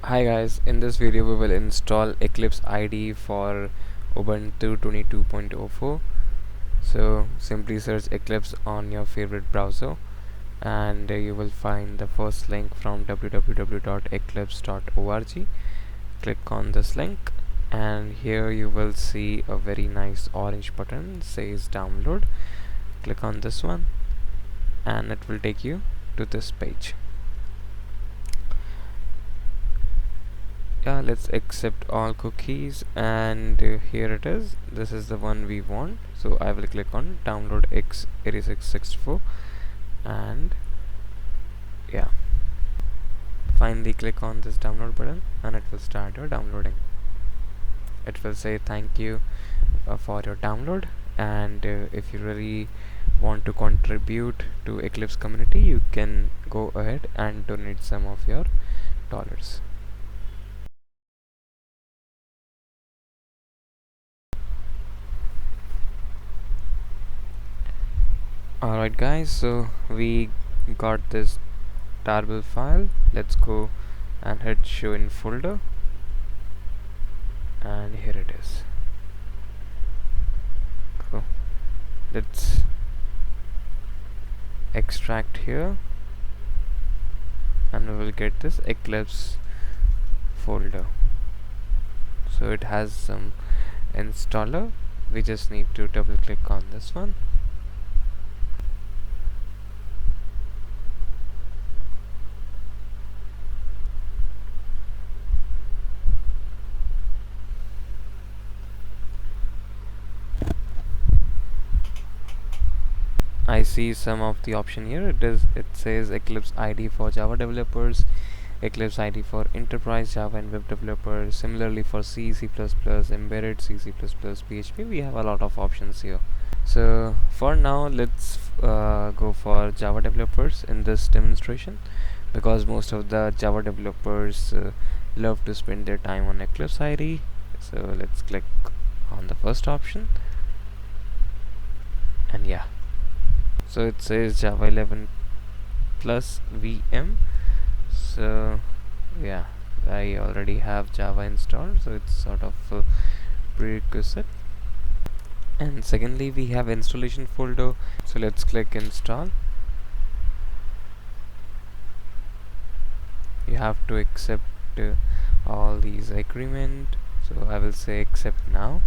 Hi guys, in this video we will install Eclipse IDE for Ubuntu 22.04. So simply search Eclipse on your favorite browser and you will find the first link from www.eclipse.org. Click on this link and here you will see a very nice orange button says download. Click on this one and it will take you to this page. Let's accept all cookies and here it is. This is the one we want, so I will click on download x8664 and finally click on this download button and it will start your downloading. It will say thank you for your download, and if you really want to contribute to Eclipse community, you can go ahead and donate some of your dollars. Alright guys, so we got this tarball file. Let's go and hit show in folder, and here it is. Cool. Let's extract here and we will get this Eclipse folder. So it has some installer. We just need to double click on this one. I see some of the option here. It says Eclipse IDE for Java developers, Eclipse IDE for enterprise Java and web developers, similarly for C, C++, embedded C, C++, PHP. We have a lot of options here. So for now let's go for Java developers in this demonstration, because most of the Java developers love to spend their time on Eclipse IDE. So let's click on the first option, and so it says Java 11 plus VM. So I already have Java installed, so it's sort of a prerequisite. And secondly, we have installation folder, so let's click install. You have to accept all these agreement, so I will say accept now.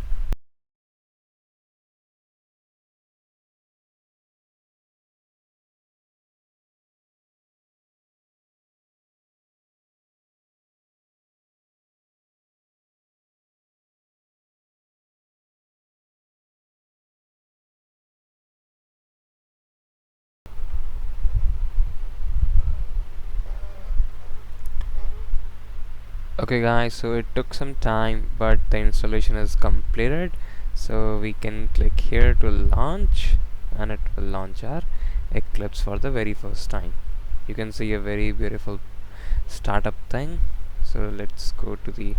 Okay guys, so it took some time, but the installation is completed. So we can click here to launch, and it will launch our Eclipse for the very first time. You can see a very beautiful startup thing. So let's go to the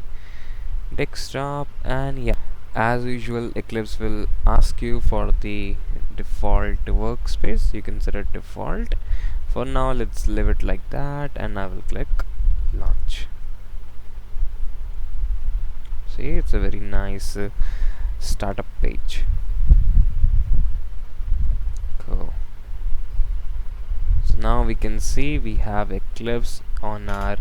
desktop, and as usual Eclipse will ask you for the default workspace. You can set it default. For now let's leave it like that, and I will click launch. See, it's a very nice startup page. Cool. So now we can see we have Eclipse on our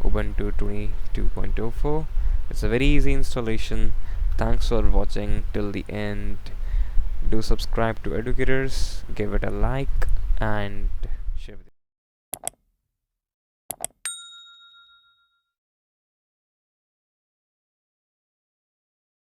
Ubuntu 22.04. It's a very easy installation. Thanks for watching till the end. Do subscribe to Aducators, give it a like, and